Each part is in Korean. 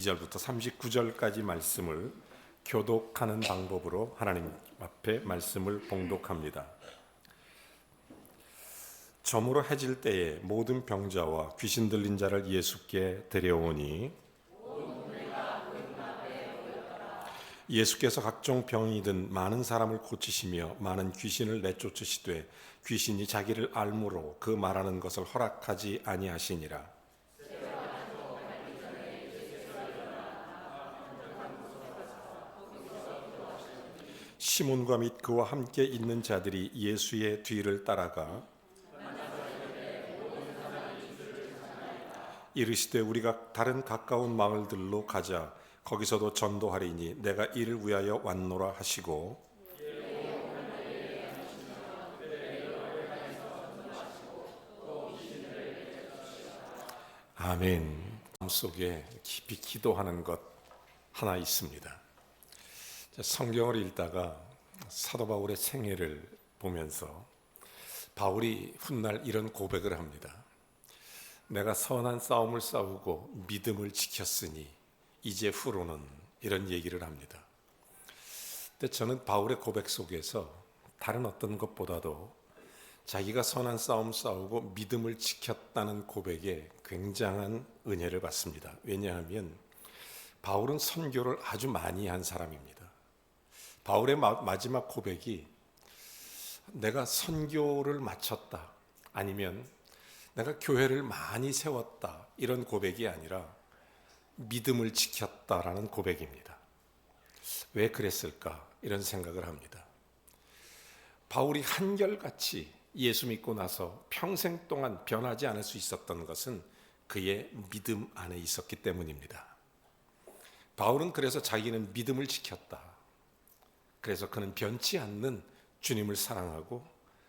2절부터 39절까지 말씀을 교독하는 방법으로 하나님 앞에 말씀을 봉독합니다. 저물어 해질 때에 모든 병자와 귀신 들린 자를 예수께 데려오니 예수께서 각종 병이든 많은 사람을 고치시며 많은 귀신을 내쫓으시되 귀신이 자기를 알므로 그 말하는 것을 허락하지 아니하시니라. 시몬과 및 그와 함께 있는 자들이 예수의 뒤를 따라가 이르시되 우리가 다른 가까운 마을들로 가자. 거기서도 전도하리니 내가 이를 위하여 왔노라 하시고 아멘. 마음속에 깊이 기도하는 것 하나 있습니다. 성경을 읽다가 사도 바울의 생애를 보면서 바울이 훗날 이런 고백을 합니다. 내가 선한 싸움을 싸우고 믿음을 지켰으니 이제 후로는, 이런 얘기를 합니다. 근데 저는 바울의 고백 속에서 다른 어떤 것보다도 자기가 선한 싸움 싸우고 믿음을 지켰다는 고백에 굉장한 은혜를 받습니다. 왜냐하면 바울은 선교를 아주 많이 한 사람입니다. 바울의 마지막 고백이 내가 선교를 마쳤다, 아니면 내가 교회를 많이 세웠다, 이런 고백이 아니라 믿음을 지켰다라는 고백입니다. 왜 그랬을까? 이런 생각을 합니다. 바울이 한결같이 예수 믿고 나서 평생 동안 변하지 않을 수 있었던 것은 그의 믿음 안에 있었기 때문입니다. 바울은 그래서 자기는 믿음을 지켰다. 그래서 그는 변치 않는 주님을 사랑하고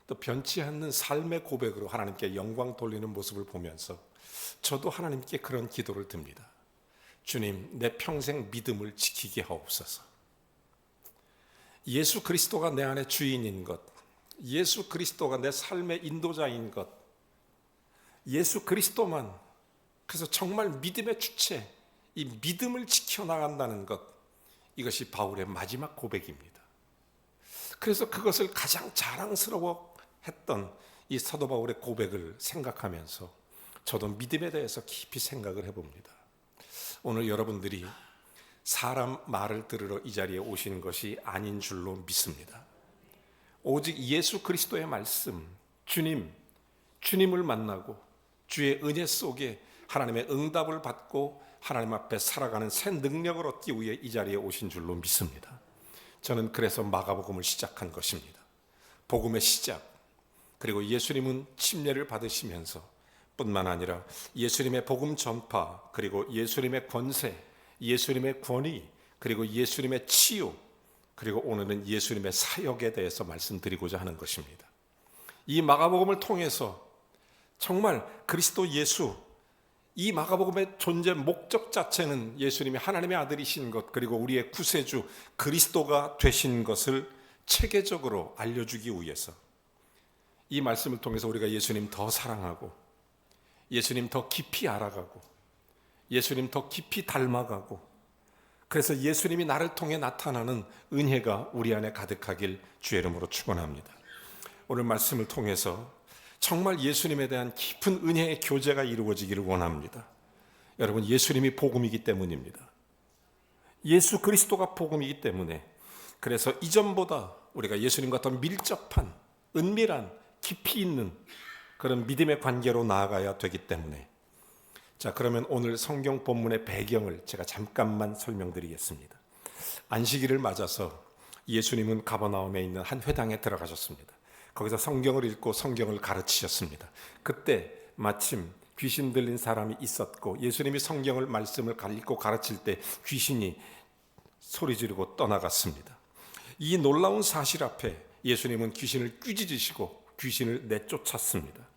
또 변치 않는 삶의 고백으로 하나님께 영광 돌리는 모습을 보면서 저도 하나님께 그런 기도를 듭니다. 주님, 내 평생 믿음을 지키게 하옵소서. 예수 그리스도가 내 안에 주인인 것, 예수 그리스도가 내 삶의 인도자인 것, 예수 그리스도만, 그래서 정말 믿음의 주체, 이 믿음을 지켜나간다는 것, 이것이 바울의 마지막 고백입니다. 그래서 그것을 가장 자랑스러워했던 이 사도 바울의 고백을 생각하면서 저도 믿음에 대해서 깊이 생각을 해봅니다. 오늘 여러분들이 사람 말을 들으러 이 자리에 오신 것이 아닌 줄로 믿습니다. 오직 예수 그리스도의 말씀, 주님을 만나고 주의 은혜 속에 하나님의 응답을 받고 하나님 앞에 살아가는 새 능력을 얻기 위해 이 자리에 오신 줄로 믿습니다. 저는 그래서 마가복음을 시작한 것입니다. 복음의 시작, 그리고 예수님은 침례를 받으시면서 뿐만 아니라 예수님의 복음 전파, 그리고 예수님의 권세, 예수님의 권위, 그리고 예수님의 치유, 그리고 오늘은 예수님의 사역에 대해서 말씀드리고자 하는 것입니다. 이 마가복음을 통해서 정말 그리스도 예수, 이 마가복음의 존재 목적 자체는 예수님이 하나님의 아들이신 것, 그리고 우리의 구세주 그리스도가 되신 것을 체계적으로 알려주기 위해서 이 말씀을 통해서 우리가 예수님 더 사랑하고 예수님 더 깊이 알아가고 예수님 더 깊이 닮아가고, 그래서 예수님이 나를 통해 나타나는 은혜가 우리 안에 가득하길 주의 이름으로 축원합니다. 오늘 말씀을 통해서 정말 예수님에 대한 깊은 은혜의 교제가 이루어지기를 원합니다. 여러분, 예수님이 복음이기 때문입니다. 예수 그리스도가 복음이기 때문에, 그래서 이전보다 우리가 예수님과 더 밀접한, 은밀한, 깊이 있는 그런 믿음의 관계로 나아가야 되기 때문에, 자, 그러면 오늘 성경 본문의 배경을 제가 잠깐만 설명드리겠습니다. 안식일을 맞아서 예수님은 가버나움에 있는 한 회당에 들어가셨습니다. 거기서 성경을 읽고 성경을 가르치셨습니다. 그때 마침 귀신 들린 사람이 있었고 예수님이 성경을 말씀을 읽고 가르칠 때 귀신이 소리 지르고 떠나갔습니다. 이 놀라운 사실 앞에 예수님은 귀신을 꾸짖으시고 귀신을 내쫓았습니다.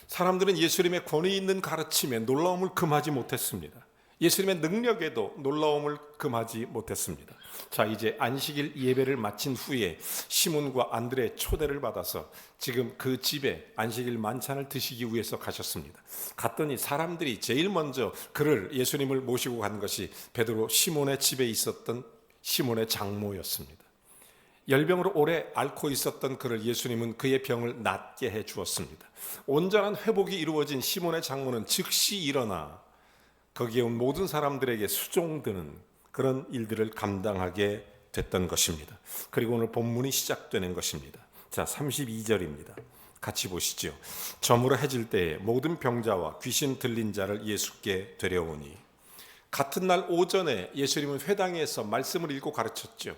사람들은 예수님의 권위 있는 가르침에 놀라움을 금하지 못했습니다. 예수님의 능력에도 놀라움을 금하지 못했습니다. 자, 이제 안식일 예배를 마친 후에 시몬과 안드레의 초대를 받아서 지금 그 집에 안식일 만찬을 드시기 위해서 가셨습니다. 갔더니 사람들이 제일 먼저 예수님을 모시고 간 것이 베드로 시몬의 집에 있었던 시몬의 장모였습니다. 열병으로 오래 앓고 있었던 그를 예수님은 그의 병을 낫게 해 주었습니다. 온전한 회복이 이루어진 시몬의 장모는 즉시 일어나 거기에 온 모든 사람들에게 수종드는 그런 일들을 감당하게 됐던 것입니다. 그리고 오늘 본문이 시작되는 것입니다. 자, 32절입니다. 같이 보시죠. 저물어 해질 때에 모든 병자와 귀신 들린 자를 예수께 데려오니, 같은 날 오전에 예수님은 회당에서 말씀을 읽고 가르쳤죠.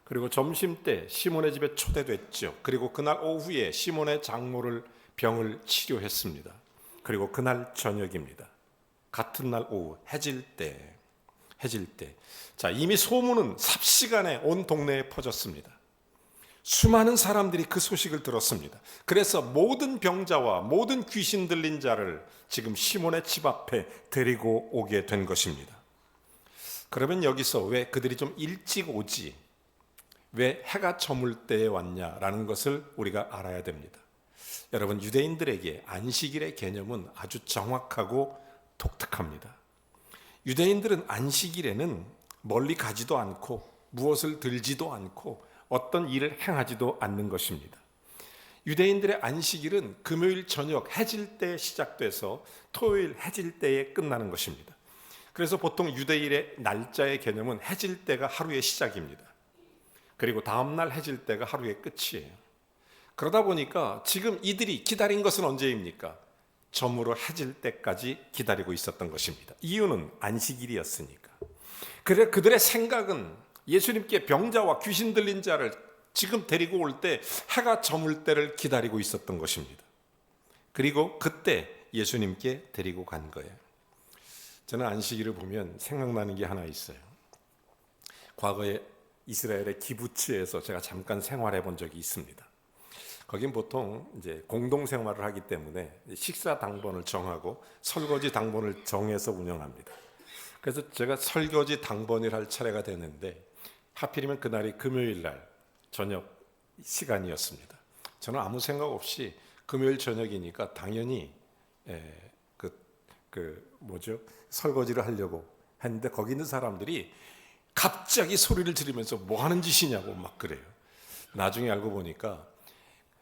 그리고 점심때 시몬의 집에 초대됐죠. 그리고 그날 오후에 시몬의 장모를 병을 치료했습니다. 그리고 그날 저녁입니다. 같은 날 오후 해질 때. 자, 이미 소문은 삽시간에 온 동네에 퍼졌습니다. 수많은 사람들이 그 소식을 들었습니다. 그래서 모든 병자와 모든 귀신 들린 자를 지금 시몬의 집 앞에 데리고 오게 된 것입니다. 그러면 여기서 왜 그들이 좀 일찍 오지, 왜 해가 저물 때에 왔냐라는 것을 우리가 알아야 됩니다. 여러분, 유대인들에게 안식일의 개념은 아주 정확하고 독특합니다. 유대인들은 안식일에는 멀리 가지도 않고 무엇을 들지도 않고 어떤 일을 행하지도 않는 것입니다. 유대인들의 안식일은 금요일 저녁 해질 때 시작돼서 토요일 해질 때에 끝나는 것입니다. 그래서 보통 유대인의 날짜의 개념은 해질 때가 하루의 시작입니다. 그리고 다음날 해질 때가 하루의 끝이에요. 그러다 보니까 지금 이들이 기다린 것은 언제입니까? 저물어 해질 때까지 기다리고 있었던 것입니다. 이유는 안식일이었으니까. 그래 그들의 생각은 예수님께 병자와 귀신 들린 자를 지금 데리고 올 때 해가 저물 때를 기다리고 있었던 것입니다. 그리고 그때 예수님께 데리고 간 거예요. 저는 안식일을 보면 생각나는 게 하나 있어요. 과거에 이스라엘의 기부츠에서 제가 잠깐 생활해 본 적이 있습니다. 거긴 보통 이제 공동 생활을 하기 때문에 식사 당번을 정하고 설거지 당번을 정해서 운영합니다. 그래서 제가 설거지 당번을 할 차례가 되는데 하필이면 그날이 금요일 날 저녁 시간이었습니다. 저는 아무 생각 없이 금요일 저녁이니까 당연히 설거지를 하려고 했는데 거기 있는 사람들이 갑자기 소리를 지르면서 뭐 하는 짓이냐고 막 그래요. 나중에 알고 보니까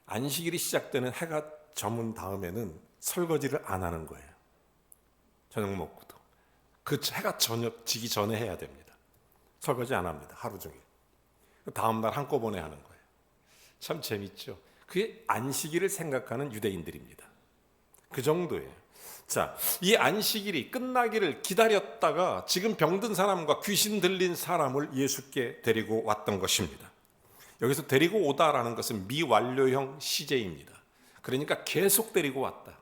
안식일이 시작되는 해가 저문 다음에는 설거지를 안 하는 거예요. 저녁 먹고도. 그 해가 저녁 지기 전에 해야 됩니다. 설거지 안 합니다. 하루 종일. 다음날 한꺼번에 하는 거예요. 참 재밌죠. 그게 안식일을 생각하는 유대인들입니다. 그 정도예요. 자, 이 안식일이 끝나기를 기다렸다가 지금 병든 사람과 귀신 들린 사람을 예수께 데리고 왔던 것입니다. 여기서 데리고 오다라는 것은 미완료형 시제입니다. 그러니까 계속 데리고 왔다.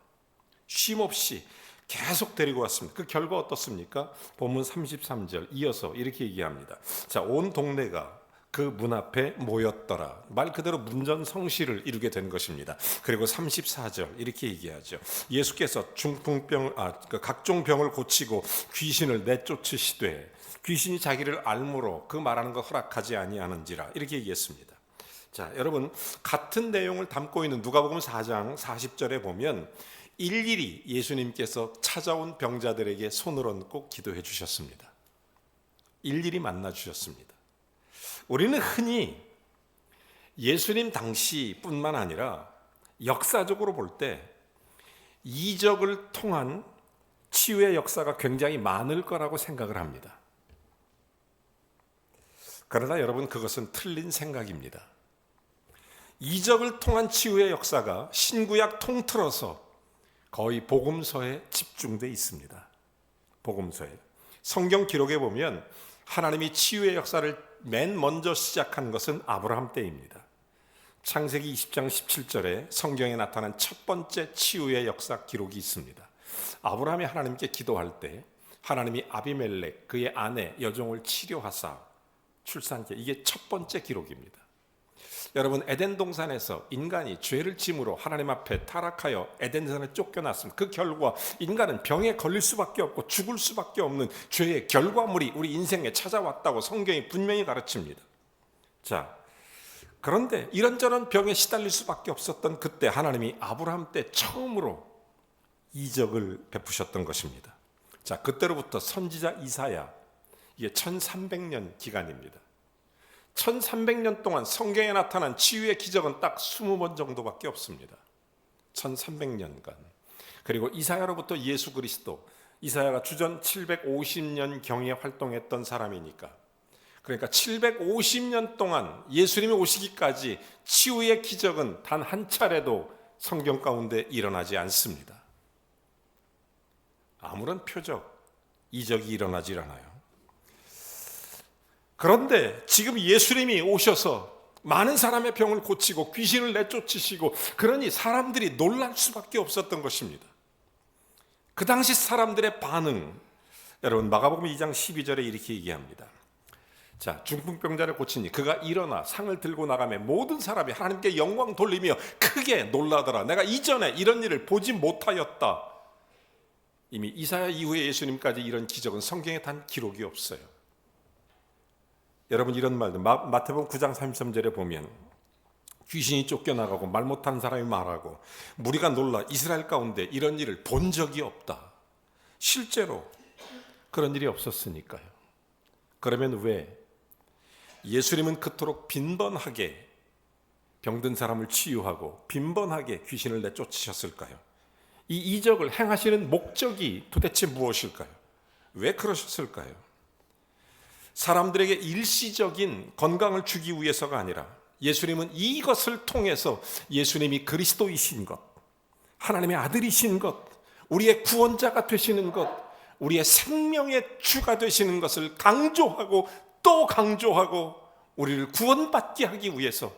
쉼 없이 계속 데리고 왔습니다. 그 결과 어떻습니까? 본문 33절 이어서 이렇게 얘기합니다. 자, 온 동네가 그 문 앞에 모였더라. 말 그대로 문전성시를 이루게 된 것입니다. 그리고 34절 이렇게 얘기하죠. 예수께서 각종 병을 고치고 귀신을 내쫓으시되 귀신이 자기를 알므로 그 말하는 것 허락하지 아니하는지라 이렇게 얘기했습니다. 자, 여러분, 같은 내용을 담고 있는 누가복음 4장 40절에 보면 일일이 예수님께서 찾아온 병자들에게 손을 얹고 기도해 주셨습니다. 일일이 만나 주셨습니다. 우리는 흔히 예수님 당시뿐만 아니라 역사적으로 볼 때 이적을 통한 치유의 역사가 굉장히 많을 거라고 생각을 합니다. 그러나 여러분, 그것은 틀린 생각입니다. 이적을 통한 치유의 역사가 신구약 통틀어서 거의 복음서에 집중되어 있습니다. 복음서에. 성경 기록에 보면 하나님이 치유의 역사를 맨 먼저 시작한 것은 아브라함 때입니다. 창세기 20장 17절에 성경에 나타난 첫 번째 치유의 역사 기록이 있습니다. 아브라함이 하나님께 기도할 때 하나님이 아비멜렉 그의 아내 여종을 치료하사 출산케, 이게 첫 번째 기록입니다. 여러분, 에덴 동산에서 인간이 죄를 짐으로 하나님 앞에 타락하여 에덴 동산에 쫓겨났습니다. 그 결과 인간은 병에 걸릴 수밖에 없고 죽을 수밖에 없는 죄의 결과물이 우리 인생에 찾아왔다고 성경이 분명히 가르칩니다. 자, 그런데 이런저런 병에 시달릴 수밖에 없었던 그때 하나님이 아브라함 때 처음으로 이적을 베푸셨던 것입니다. 자, 그때로부터 선지자 이사야, 이게 1300년 기간입니다. 1300년 동안 성경에 나타난 치유의 기적은 딱 20번 정도밖에 없습니다. 1300년간. 그리고 이사야로부터 예수 그리스도, 이사야가 주전 750년 경에 활동했던 사람이니까, 그러니까 750년 동안 예수님이 오시기까지 치유의 기적은 단 한 차례도 성경 가운데 일어나지 않습니다. 아무런 표적, 이적이 일어나지 않아요. 그런데 지금 예수님이 오셔서 많은 사람의 병을 고치고 귀신을 내쫓으시고, 그러니 사람들이 놀랄 수밖에 없었던 것입니다. 그 당시 사람들의 반응, 여러분 마가복음 2장 12절에 이렇게 얘기합니다. 자, 중풍병자를 고치니 그가 일어나 상을 들고 나가며 모든 사람이 하나님께 영광 돌리며 크게 놀라더라. 내가 이전에 이런 일을 보지 못하였다. 이미 이사야 이후에 예수님까지 이런 기적은 성경에 단 기록이 없어요. 여러분, 이런 말들 마태복음 9장 33절에 보면 귀신이 쫓겨나가고 말 못하는 사람이 말하고 무리가 놀라 이스라엘 가운데 이런 일을 본 적이 없다. 실제로 그런 일이 없었으니까요. 그러면 왜 예수님은 그토록 빈번하게 병든 사람을 치유하고 빈번하게 귀신을 내쫓으셨을까요? 이 이적을 행하시는 목적이 도대체 무엇일까요? 왜 그러셨을까요? 사람들에게 일시적인 건강을 주기 위해서가 아니라 예수님은 이것을 통해서 예수님이 그리스도이신 것, 하나님의 아들이신 것, 우리의 구원자가 되시는 것, 우리의 생명의 주가 되시는 것을 강조하고 또 강조하고 우리를 구원받게 하기 위해서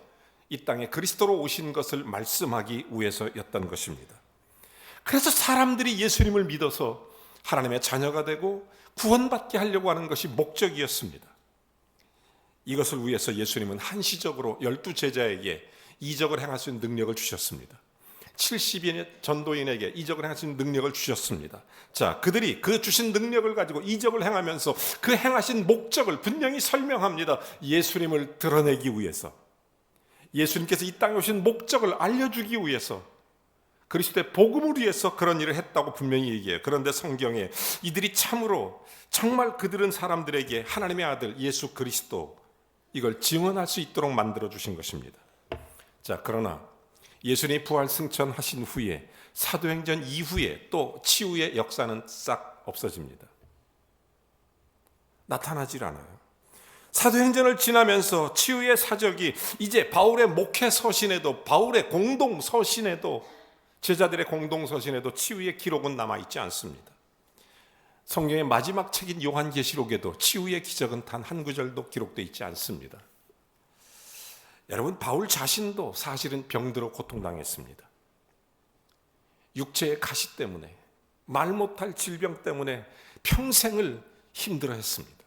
이 땅에 그리스도로 오신 것을 말씀하기 위해서였던 것입니다. 그래서 사람들이 예수님을 믿어서 하나님의 자녀가 되고 구원받게 하려고 하는 것이 목적이었습니다. 이것을 위해서 예수님은 한시적으로 12제자에게 이적을 행할 수 있는 능력을 주셨습니다. 70인의 전도인에게 이적을 행할 수 있는 능력을 주셨습니다. 자, 그들이 그 주신 능력을 가지고 이적을 행하면서 그 행하신 목적을 분명히 설명합니다. 예수님을 드러내기 위해서, 예수님께서 이 땅에 오신 목적을 알려주기 위해서, 그리스도의 복음을 위해서 그런 일을 했다고 분명히 얘기해요. 그런데 성경에 이들이 참으로 정말 그들은 사람들에게 하나님의 아들 예수 그리스도, 이걸 증언할 수 있도록 만들어 주신 것입니다. 자, 그러나 예수님이 부활 승천하신 후에 사도행전 이후에 또 치유의 역사는 싹 없어집니다. 나타나질 않아요. 사도행전을 지나면서 치유의 사적이 이제 바울의 목회 서신에도, 바울의 공동 서신에도, 제자들의 공동 서신에도 치유의 기록은 남아있지 않습니다. 성경의 마지막 책인 요한계시록에도 치유의 기적은 단 한 구절도 기록되어 있지 않습니다. 여러분, 바울 자신도 사실은 병들어 고통당했습니다. 육체의 가시 때문에, 말 못할 질병 때문에 평생을 힘들어했습니다.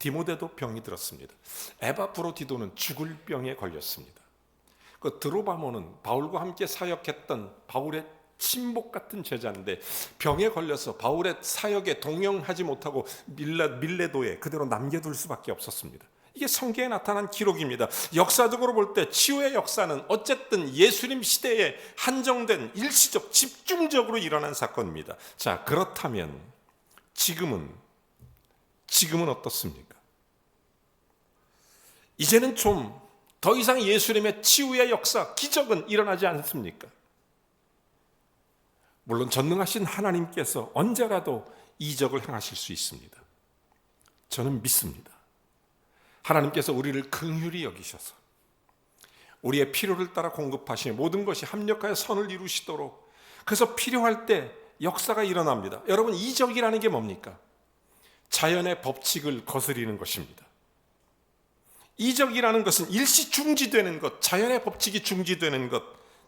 디모데도 병이 들었습니다. 에바브로디도는 죽을 병에 걸렸습니다. 그 드로바모는 바울과 함께 사역했던 바울의 친목 같은 제자인데 병에 걸려서 바울의 사역에 동행하지 못하고 밀레도에 그대로 남겨둘 수밖에 없었습니다. 이게 성경에 나타난 기록입니다. 역사적으로 볼 때 치유의 역사는 어쨌든 예수님 시대에 한정된 일시적 집중적으로 일어난 사건입니다. 자, 그렇다면 지금은 어떻습니까? 이제는 좀 더 이상 예수님의 치유의 역사, 기적은 일어나지 않습니까? 물론 전능하신 하나님께서 언제라도 이적을 행하실 수 있습니다. 저는 믿습니다. 하나님께서 우리를 긍휼히 여기셔서 우리의 필요를 따라 공급하시며 모든 것이 합력하여 선을 이루시도록, 그래서 필요할 때 역사가 일어납니다. 여러분, 이적이라는 게 뭡니까? 자연의 법칙을 거스리는 것입니다. 이적이라는 것은 일시 중지되는 것, 자연의 법칙이 중지되는 것.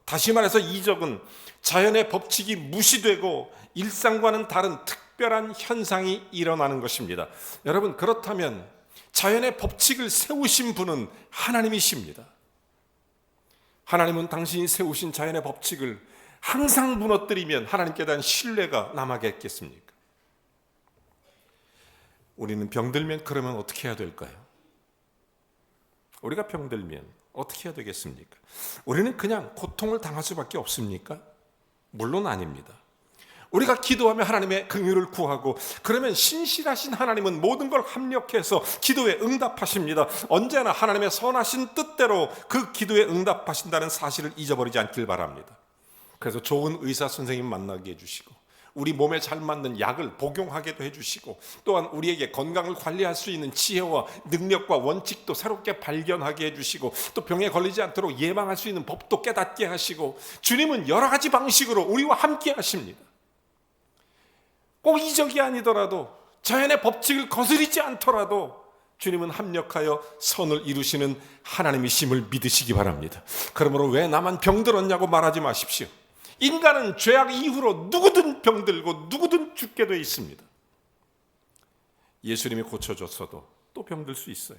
다시 말해서 이적은 자연의 법칙이 무시되고 일상과는 다른 특별한 현상이 일어나는 것입니다. 여러분, 그렇다면 자연의 법칙을 세우신 분은 하나님이십니다. 하나님은 당신이 세우신 자연의 법칙을 항상 무너뜨리면 하나님께 대한 신뢰가 남아겠습니까? 우리는 병들면 그러면 어떻게 해야 될까요? 우리가 병들면 어떻게 해야 되겠습니까? 우리는 그냥 고통을 당할 수밖에 없습니까? 물론 아닙니다. 우리가 기도하며 하나님의 긍휼을 구하고 그러면 신실하신 하나님은 모든 걸 합력해서 기도에 응답하십니다. 언제나 하나님의 선하신 뜻대로 그 기도에 응답하신다는 사실을 잊어버리지 않길 바랍니다. 그래서 좋은 의사 선생님 만나게 해주시고 우리 몸에 잘 맞는 약을 복용하게도 해주시고 또한 우리에게 건강을 관리할 수 있는 지혜와 능력과 원칙도 새롭게 발견하게 해주시고 또 병에 걸리지 않도록 예방할 수 있는 법도 깨닫게 하시고 주님은 여러 가지 방식으로 우리와 함께 하십니다. 꼭 이적이 아니더라도 자연의 법칙을 거스르지 않더라도 주님은 합력하여 선을 이루시는 하나님이심을 믿으시기 바랍니다. 그러므로 왜 나만 병들었냐고 말하지 마십시오. 인간은 죄악 이후로 누구든 병들고 누구든 죽게 돼 있습니다. 예수님이 고쳐줬어도 또 병들 수 있어요.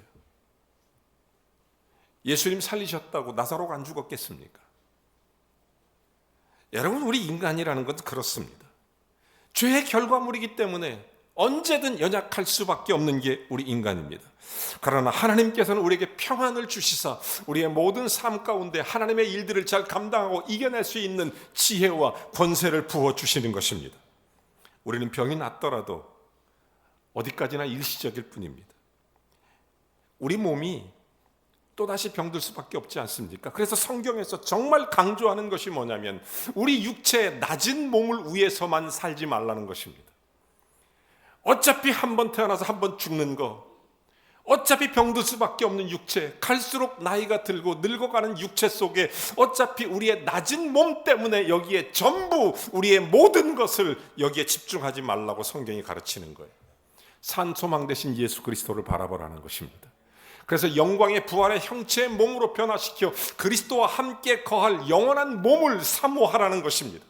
예수님 살리셨다고 나사로가 안 죽었겠습니까? 여러분, 우리 인간이라는 건 그렇습니다. 죄의 결과물이기 때문에 언제든 연약할 수밖에 없는 게 우리 인간입니다. 그러나 하나님께서는 우리에게 평안을 주시사 우리의 모든 삶 가운데 하나님의 일들을 잘 감당하고 이겨낼 수 있는 지혜와 권세를 부어주시는 것입니다. 우리는 병이 났더라도 어디까지나 일시적일 뿐입니다. 우리 몸이 또다시 병들 수밖에 없지 않습니까? 그래서 성경에서 정말 강조하는 것이 뭐냐면 우리 육체의 낮은 몸을 위해서만 살지 말라는 것입니다. 어차피 한 번 태어나서 한 번 죽는 거, 어차피 병들 수밖에 없는 육체, 갈수록 나이가 들고 늙어가는 육체 속에 어차피 우리의 낮은 몸 때문에 여기에 전부 우리의 모든 것을 여기에 집중하지 말라고 성경이 가르치는 거예요. 산 소망 되신 예수 그리스도를 바라보라는 것입니다. 그래서 영광의 부활의 형체의 몸으로 변화시켜 그리스도와 함께 거할 영원한 몸을 사모하라는 것입니다.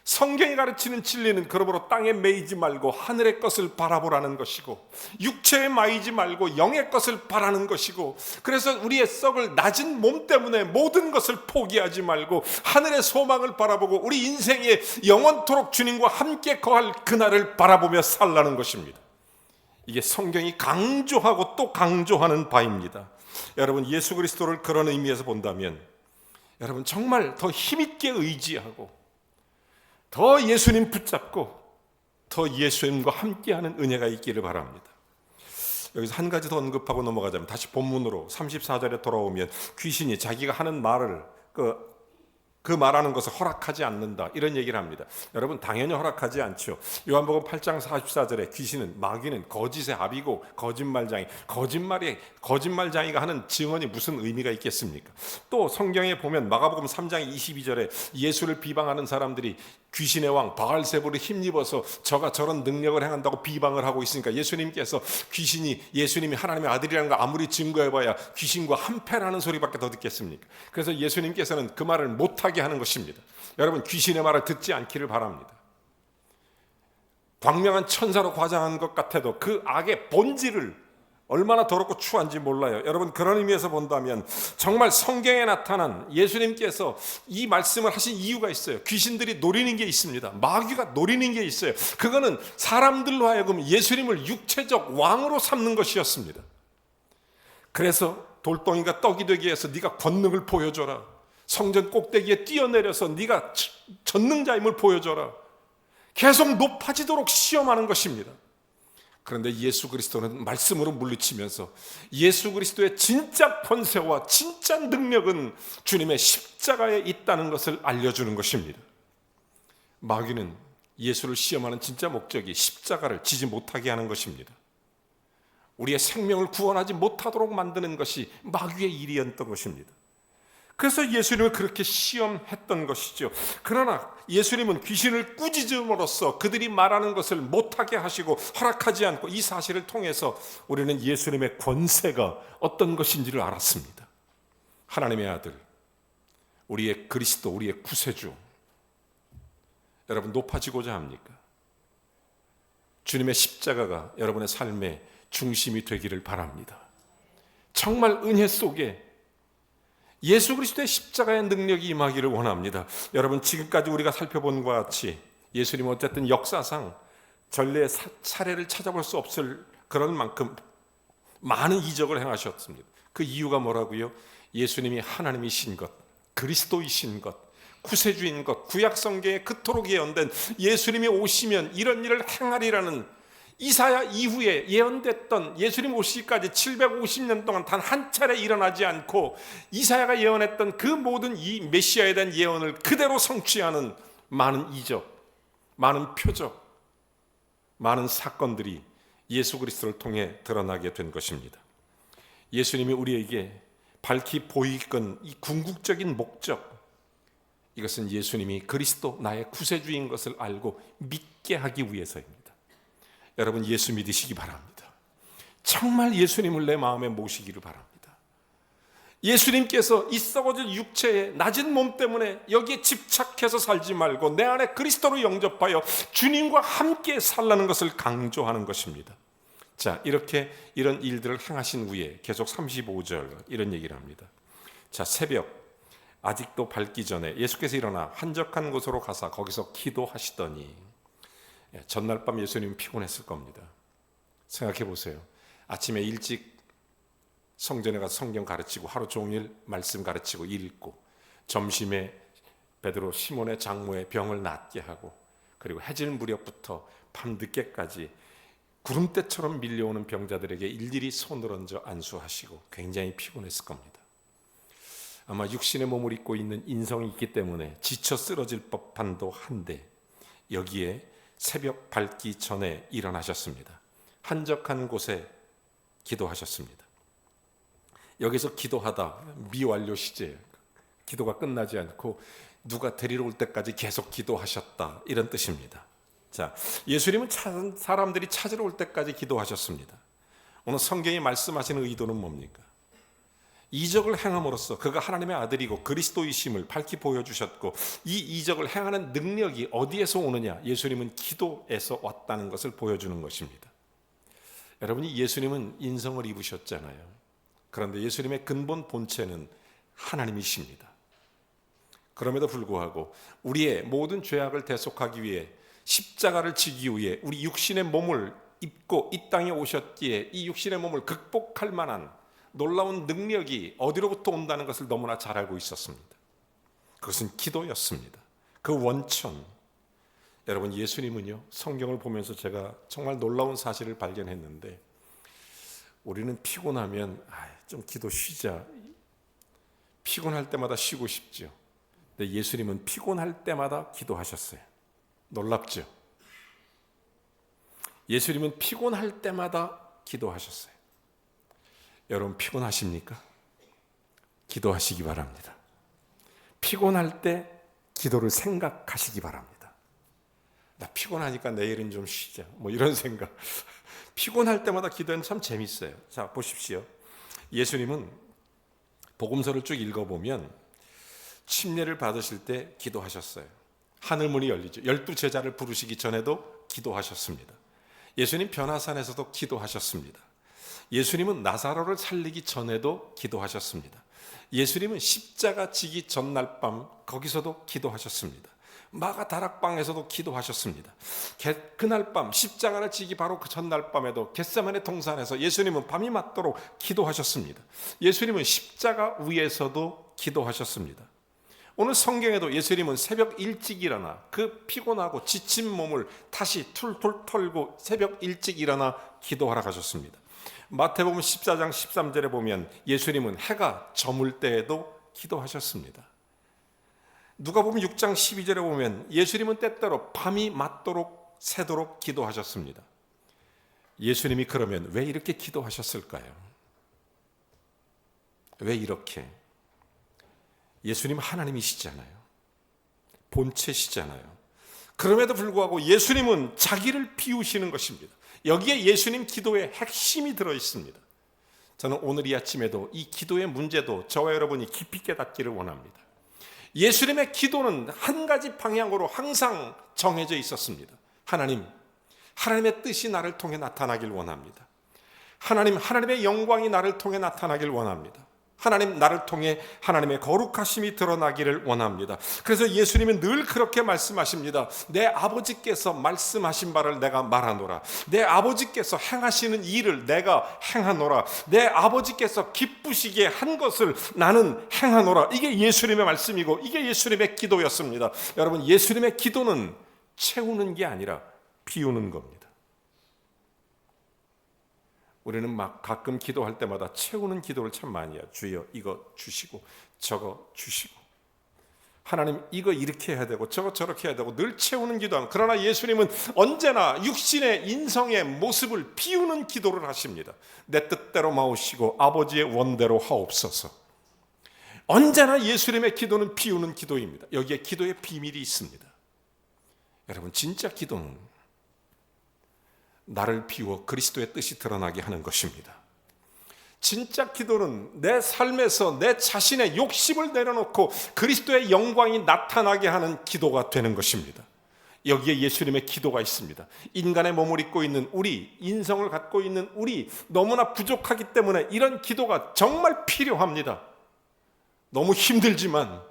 성경이 가르치는 진리는 그러므로 땅에 매이지 말고 하늘의 것을 바라보라는 것이고 육체에 매이지 말고 영의 것을 바라는 것이고 그래서 우리의 썩을 낮은 몸 때문에 모든 것을 포기하지 말고 하늘의 소망을 바라보고 우리 인생에 영원토록 주님과 함께 거할 그날을 바라보며 살라는 것입니다. 이게 성경이 강조하고 또 강조하는 바입니다. 여러분, 예수 그리스도를 그런 의미에서 본다면 여러분 정말 더 힘있게 의지하고 더 예수님 붙잡고 더 예수님과 함께하는 은혜가 있기를 바랍니다. 여기서 한 가지 더 언급하고 넘어가자면 다시 본문으로 34절에 돌아오면 귀신이 자기가 하는 말을 그 말하는 것을 허락하지 않는다 이런 얘기를 합니다. 여러분, 당연히 허락하지 않죠. 요한복음 8장 44절에 귀신은 마귀는 거짓의 아비고 거짓말쟁이가 하는 증언이 무슨 의미가 있겠습니까? 또 성경에 보면 마가복음 3장 22절에 예수를 비방하는 사람들이 귀신의 왕 바알세불을 힘입어서 저가 저런 능력을 행한다고 비방을 하고 있으니까 예수님께서 귀신이 예수님이 하나님의 아들이라는 걸 아무리 증거해봐야 귀신과 한패라는 소리밖에 더 듣겠습니까? 그래서 예수님께서는 그 말을 못하게 하는 것입니다. 여러분, 귀신의 말을 듣지 않기를 바랍니다. 광명한 천사로 과장한 것 같아도 그 악의 본질을 얼마나 더럽고 추한지 몰라요. 여러분, 그런 의미에서 본다면 정말 성경에 나타난 예수님께서 이 말씀을 하신 이유가 있어요. 귀신들이 노리는 게 있습니다. 마귀가 노리는 게 있어요. 그거는 사람들로 하여금 예수님을 육체적 왕으로 삼는 것이었습니다. 그래서 돌덩이가 떡이 되기 위해서 네가 권능을 보여줘라. 성전 꼭대기에 뛰어내려서 네가 전능자임을 보여줘라. 계속 높아지도록 시험하는 것입니다. 그런데 예수 그리스도는 말씀으로 물리치면서 예수 그리스도의 진짜 권세와 진짜 능력은 주님의 십자가에 있다는 것을 알려주는 것입니다. 마귀는 예수를 시험하는 진짜 목적이 십자가를 지지 못하게 하는 것입니다. 우리의 생명을 구원하지 못하도록 만드는 것이 마귀의 일이었던 것입니다. 그래서 예수님을 그렇게 시험했던 것이죠. 그러나 예수님은 귀신을 꾸짖음으로써 그들이 말하는 것을 못하게 하시고 허락하지 않고 이 사실을 통해서 우리는 예수님의 권세가 어떤 것인지를 알았습니다. 하나님의 아들, 우리의 그리스도, 우리의 구세주, 여러분 높아지고자 합니까? 주님의 십자가가 여러분의 삶의 중심이 되기를 바랍니다. 정말 은혜 속에 예수 그리스도의 십자가의 능력이 임하기를 원합니다. 여러분, 지금까지 우리가 살펴본 것과 같이 예수님은 어쨌든 역사상 전례의 사례를 찾아볼 수 없을 그런 만큼 많은 이적을 행하셨습니다. 그 이유가 뭐라고요? 예수님이 하나님이신 것, 그리스도이신 것, 구세주인 것, 구약성경에 그토록 예언된 예수님이 오시면 이런 일을 행하리라는 이사야 이후에 예언됐던 예수님 오시기까지 750년 동안 단 한 차례 일어나지 않고 이사야가 예언했던 그 모든 이 메시아에 대한 예언을 그대로 성취하는 많은 이적, 많은 표적, 많은 사건들이 예수 그리스도를 통해 드러나게 된 것입니다. 예수님이 우리에게 밝히 보이건 이 궁극적인 목적, 이것은 예수님이 그리스도 나의 구세주인 것을 알고 믿게 하기 위해서입니다. 여러분, 예수 믿으시기 바랍니다. 정말 예수님을 내 마음에 모시기를 바랍니다. 예수님께서 이 썩어질 육체의 낮은 몸 때문에 여기에 집착해서 살지 말고 내 안에 그리스도로 영접하여 주님과 함께 살라는 것을 강조하는 것입니다. 자, 이렇게 이런 일들을 행하신 후에 계속 35절 이런 얘기를 합니다. 자, 새벽 아직도 밝기 전에 예수께서 일어나 한적한 곳으로 가사 거기서 기도하시더니, 전날 밤 예수님은 피곤했을 겁니다. 생각해 보세요. 아침에 일찍 성전에 가서 성경 가르치고 하루 종일 말씀 가르치고 읽고, 점심에 베드로 시몬의 장모의 병을 낫게 하고, 그리고 해질 무렵부터 밤늦게까지 구름대처럼 밀려오는 병자들에게 일일이 손을 얹어 안수하시고 굉장히 피곤했을 겁니다. 아마 육신의 몸을 입고 있는 인성이 있기 때문에 지쳐 쓰러질 법한도 한데 여기에 새벽 밝기 전에 일어나셨습니다. 한적한 곳에 기도하셨습니다. 여기서 기도하다 미완료 시제, 기도가 끝나지 않고 누가 데리러 올 때까지 계속 기도하셨다, 이런 뜻입니다. 자, 예수님은 사람들이 찾으러 올 때까지 기도하셨습니다. 오늘 성경이 말씀하시는 의도는 뭡니까? 이적을 행함으로써 그가 하나님의 아들이고 그리스도이심을 밝히 보여주셨고, 이 이적을 행하는 능력이 어디에서 오느냐? 예수님은 기도에서 왔다는 것을 보여주는 것입니다. 여러분이 예수님은 인성을 입으셨잖아요. 그런데 예수님의 근본 본체는 하나님이십니다. 그럼에도 불구하고 우리의 모든 죄악을 대속하기 위해 십자가를 지기 위해 우리 육신의 몸을 입고 이 땅에 오셨기에 이 육신의 몸을 극복할 만한 놀라운 능력이 어디로부터 온다는 것을 너무나 잘 알고 있었습니다. 그것은 기도였습니다. 그 원천. 여러분, 예수님은요, 성경을 보면서 제가 정말 놀라운 사실을 발견했는데, 우리는 피곤하면 좀 기도 쉬자, 피곤할 때마다 쉬고 싶죠. 근데 예수님은 피곤할 때마다 기도하셨어요. 놀랍죠? 예수님은 피곤할 때마다 기도하셨어요. 여러분, 피곤하십니까? 기도하시기 바랍니다. 피곤할 때 기도를 생각하시기 바랍니다. 나 피곤하니까 내일은 좀 쉬자, 뭐 이런 생각. 피곤할 때마다 기도는 참 재밌어요. 자, 보십시오. 예수님은 복음서를 쭉 읽어보면 침례를 받으실 때 기도하셨어요. 하늘문이 열리죠. 12제자를 부르시기 전에도 기도하셨습니다. 예수님 변화산에서도 기도하셨습니다. 예수님은 나사로를 살리기 전에도 기도하셨습니다. 예수님은 십자가 지기 전날 밤 거기서도 기도하셨습니다. 마가 다락방에서도 기도하셨습니다. 그날 밤 십자가를 지기 바로 그 전날 밤에도 겟세마네 동산에서 예수님은 밤이 맞도록 기도하셨습니다. 예수님은 십자가 위에서도 기도하셨습니다. 오늘 성경에도 예수님은 새벽 일찍 일어나 그 피곤하고 지친 몸을 다시 툴툴 털고 새벽 일찍 일어나 기도하러 가셨습니다. 마태복음 14장 13절에 보면 예수님은 해가 저물 때에도 기도하셨습니다. 누가복음 6장 12절에 보면 예수님은 때때로 밤이 맞도록 새도록 기도하셨습니다. 예수님이 그러면 왜 이렇게 기도하셨을까요? 왜 이렇게? 예수님 하나님이시잖아요. 본체시잖아요. 그럼에도 불구하고 예수님은 자기를 비우시는 것입니다. 여기에 예수님 기도의 핵심이 들어있습니다. 저는 오늘 이 아침에도 이 기도의 문제도 저와 여러분이 깊이 깨닫기를 원합니다. 예수님의 기도는 한 가지 방향으로 항상 정해져 있었습니다. 하나님의 뜻이 나를 통해 나타나길 원합니다. 하나님의 영광이 나를 통해 나타나길 원합니다. 하나님, 나를 통해 하나님의 거룩하심이 드러나기를 원합니다. 그래서 예수님은 늘 그렇게 말씀하십니다. 내 아버지께서 말씀하신 바를 내가 말하노라. 내 아버지께서 행하시는 일을 내가 행하노라. 내 아버지께서 기쁘시게 한 것을 나는 행하노라. 이게 예수님의 말씀이고 이게 예수님의 기도였습니다. 여러분, 예수님의 기도는 채우는 게 아니라 비우는 겁니다. 우리는 막 가끔 기도할 때마다 채우는 기도를 참 많이 해요. 주여 이거 주시고 저거 주시고, 하나님 이거 이렇게 해야 되고 저거 저렇게 해야 되고 늘 채우는 기도하는. 그러나 예수님은 언제나 육신의 인성의 모습을 비우는 기도를 하십니다. 내 뜻대로 마오시고 아버지의 원대로 하옵소서. 언제나 예수님의 기도는 비우는 기도입니다. 여기에 기도의 비밀이 있습니다. 여러분, 진짜 기도는 나를 비워 그리스도의 뜻이 드러나게 하는 것입니다. 진짜 기도는 내 삶에서 내 자신의 욕심을 내려놓고 그리스도의 영광이 나타나게 하는 기도가 되는 것입니다. 여기에 예수님의 기도가 있습니다. 인간의 몸을 입고 있는 우리, 인성을 갖고 있는 우리, 너무나 부족하기 때문에 이런 기도가 정말 필요합니다. 너무 힘들지만,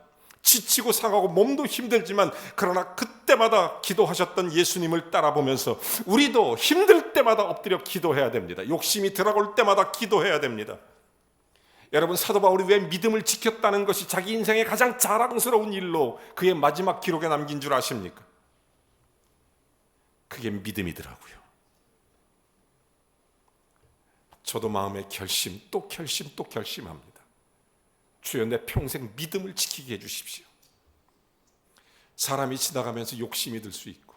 지치고 상하고 몸도 힘들지만, 그러나 그때마다 기도하셨던 예수님을 따라보면서 우리도 힘들 때마다 엎드려 기도해야 됩니다. 욕심이 들어올 때마다 기도해야 됩니다. 여러분, 사도 바울이 왜 믿음을 지켰다는 것이 자기 인생의 가장 자랑스러운 일로 그의 마지막 기록에 남긴 줄 아십니까? 그게 믿음이더라고요. 저도 마음에 결심 또 결심합니다. 주여, 내 평생 믿음을 지키게 해주십시오. 사람이 지나가면서 욕심이 들 수 있고,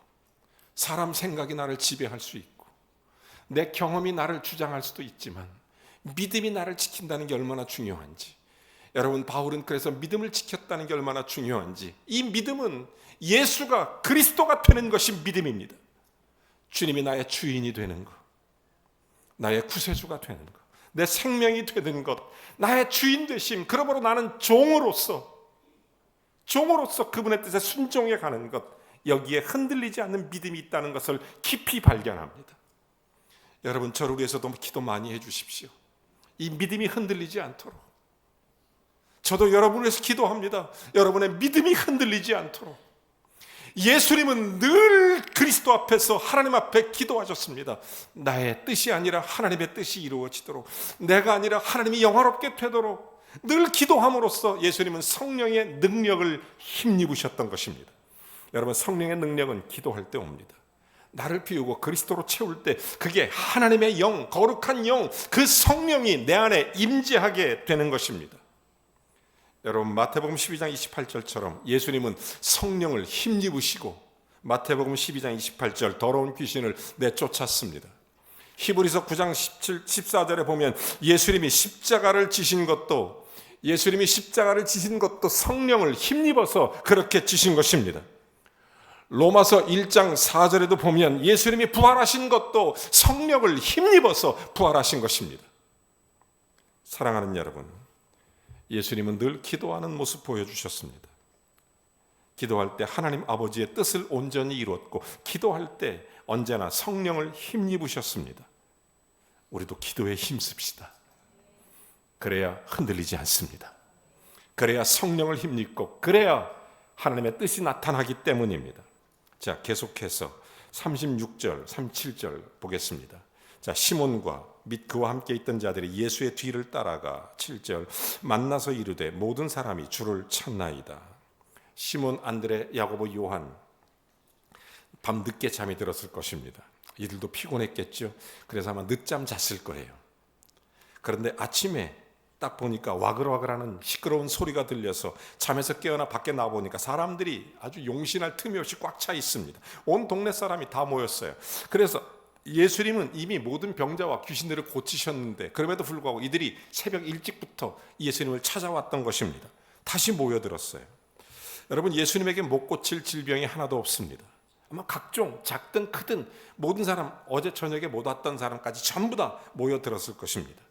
사람 생각이 나를 지배할 수 있고, 내 경험이 나를 주장할 수도 있지만 믿음이 나를 지킨다는 게 얼마나 중요한지, 여러분, 바울은 그래서 믿음을 지켰다는 게 얼마나 중요한지, 이 믿음은 예수가 그리스도가 되는 것이 믿음입니다. 주님이 나의 주인이 되는 것, 나의 구세주가 되는 것, 내 생명이 되는 것, 나의 주인 되심, 그러므로 나는 종으로서 그분의 뜻에 순종해 가는 것, 여기에 흔들리지 않는 믿음이 있다는 것을 깊이 발견합니다. 여러분, 저를 위해서도 기도 많이 해주십시오. 이 믿음이 흔들리지 않도록. 저도 여러분을 위해서 기도합니다. 여러분의 믿음이 흔들리지 않도록. 예수님은 늘 그리스도 앞에서, 하나님 앞에 기도하셨습니다. 나의 뜻이 아니라 하나님의 뜻이 이루어지도록, 내가 아니라 하나님이 영화롭게 되도록 늘 기도함으로써 예수님은 성령의 능력을 힘입으셨던 것입니다. 여러분, 성령의 능력은 기도할 때 옵니다. 나를 비우고 그리스도로 채울 때 그게 하나님의 영, 거룩한 영, 그 성령이 내 안에 임재하게 되는 것입니다. 여러분, 마태복음 12장 28절처럼 예수님은 성령을 힘입으시고 마태복음 12장 28절 더러운 귀신을 내쫓았습니다. 히브리서 9장 14절에 보면 예수님이 십자가를 지신 것도 성령을 힘입어서 그렇게 지신 것입니다. 로마서 1장 4절에도 보면 예수님이 부활하신 것도 성령을 힘입어서 부활하신 것입니다. 사랑하는 여러분, 예수님은 늘 기도하는 모습 보여주셨습니다. 기도할 때 하나님 아버지의 뜻을 온전히 이루었고, 기도할 때 언제나 성령을 힘입으셨습니다. 우리도 기도에 힘씁시다. 그래야 흔들리지 않습니다. 그래야 성령을 힘입고, 그래야 하나님의 뜻이 나타나기 때문입니다. 자, 계속해서 36절, 37절 보겠습니다. 자, 시몬과 및 그와 함께 있던 자들이 예수의 뒤를 따라가 7절 만나서 이르되 모든 사람이 주를 찾나이다. 시몬, 안드레, 야고보, 요한, 밤 늦게 잠이 들었을 것입니다. 이들도 피곤했겠죠. 그래서 아마 늦잠 잤을 거예요. 그런데 아침에 딱 보니까 와글와글하는 시끄러운 소리가 들려서 잠에서 깨어나 밖에 나와보니까 사람들이 아주 용신할 틈이 없이 꽉 차 있습니다. 온 동네 사람이 다 모였어요. 그래서 예수님은 이미 모든 병자와 귀신들을 고치셨는데 그럼에도 불구하고 이들이 새벽 일찍부터 예수님을 찾아왔던 것입니다. 다시 모여들었어요. 여러분, 예수님에게 못 고칠 질병이 하나도 없습니다. 아마 각종 작든 크든 모든 사람, 어제 저녁에 못 왔던 사람까지 전부 다 모여들었을 것입니다.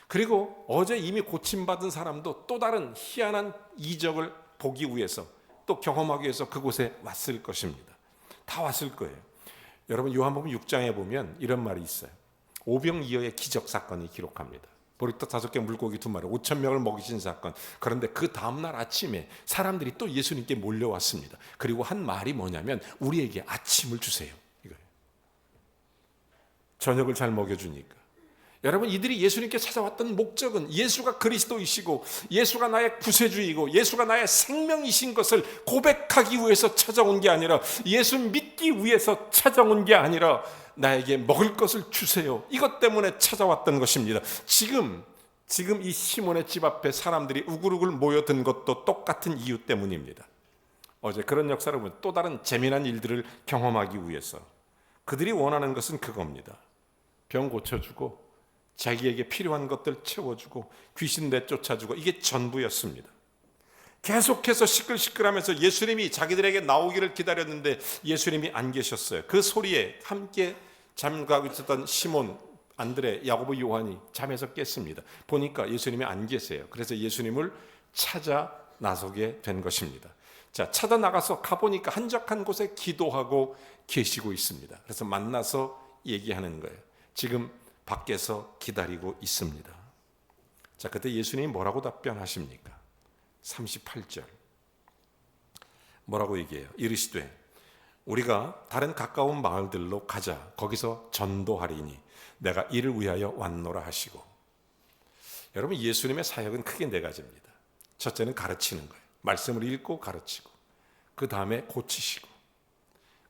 그리고 어제 이미 고침받은 사람도 또 다른 희한한 이적을 보기 위해서, 또 경험하기 위해서 그곳에 왔을 것입니다. 다 왔을 거예요. 여러분, 요한복음 6장에 보면 이런 말이 있어요. 오병이어의 기적 사건이 기록합니다. 보리떡 5개 물고기 2마리 5천 명을 먹이신 사건. 그런데 그 다음날 아침에 사람들이 또 예수님께 몰려왔습니다. 그리고 한 말이 뭐냐면 우리에게 아침을 주세요, 이거예요. 저녁을 잘 먹여주니까. 여러분, 이들이 예수님께 찾아왔던 목적은 예수가 그리스도이시고 예수가 나의 구세주이고 예수가 나의 생명이신 것을 고백하기 위해서 찾아온 게 아니라, 예수 믿기 위해서 찾아온 게 아니라 나에게 먹을 것을 주세요, 이것 때문에 찾아왔던 것입니다. 지금 이 시몬의 집 앞에 사람들이 우글우글 모여든 것도 똑같은 이유 때문입니다. 어제 그런 역사를 보면 또 다른 재미난 일들을 경험하기 위해서 그들이 원하는 것은 그겁니다. 병 고쳐주고 자기에게 필요한 것들 채워주고 귀신 내쫓아주고, 이게 전부였습니다. 계속해서 시끌시끌하면서 예수님이 자기들에게 나오기를 기다렸는데 예수님이 안 계셨어요. 그 소리에 함께 잠가고 있었던 시몬, 안드레, 야고보, 요한이 잠에서 깼습니다. 보니까 예수님이 안 계세요. 그래서 예수님을 찾아 나서게 된 것입니다. 자, 찾아 나가서 가보니까 한적한 곳에 기도하고 계시고 있습니다. 그래서 만나서 얘기하는 거예요. 지금 밖에서 기다리고 있습니다. 자, 그때 예수님이 뭐라고 답변하십니까? 38절 뭐라고 얘기해요? 이르시되 우리가 다른 가까운 마을들로 가자. 거기서 전도하리니 내가 이를 위하여 왔노라 하시고. 여러분, 예수님의 사역은 크게 4가지입니다. 첫째는 가르치는 거예요. 말씀을 읽고 가르치고, 그 다음에 고치시고,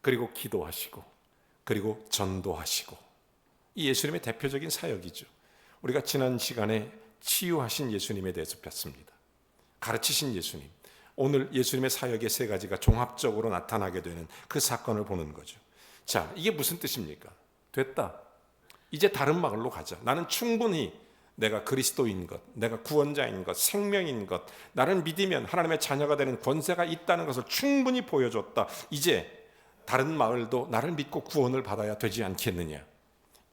그리고 기도하시고, 그리고 전도하시고. 이 예수님의 대표적인 사역이죠. 우리가 지난 시간에 치유하신 예수님에 대해서 뵀습니다. 가르치신 예수님. 오늘 예수님의 사역의 3가지가 종합적으로 나타나게 되는 그 사건을 보는 거죠. 자, 이게 무슨 뜻입니까? 됐다. 이제 다른 마을로 가자. 나는 충분히 내가 그리스도인 것, 내가 구원자인 것, 생명인 것, 나를 믿으면 하나님의 자녀가 되는 권세가 있다는 것을 충분히 보여줬다. 이제 다른 마을도 나를 믿고 구원을 받아야 되지 않겠느냐.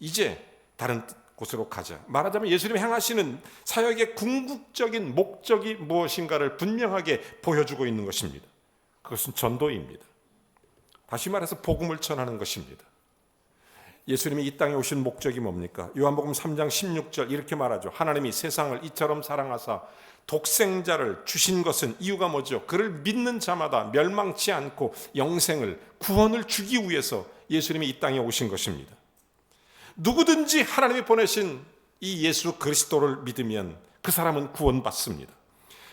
이제 다른 곳으로 가자. 말하자면 예수님이 행하시는 사역의 궁극적인 목적이 무엇인가를 분명하게 보여주고 있는 것입니다. 그것은 전도입니다. 다시 말해서 복음을 전하는 것입니다. 예수님이 이 땅에 오신 목적이 뭡니까? 요한복음 3장 16절 이렇게 말하죠. 하나님이 세상을 이처럼 사랑하사 독생자를 주신 것은 이유가 뭐죠? 그를 믿는 자마다 멸망치 않고 영생을, 구원을 주기 위해서 예수님이 이 땅에 오신 것입니다. 누구든지 하나님이 보내신 이 예수 그리스도를 믿으면 그 사람은 구원받습니다.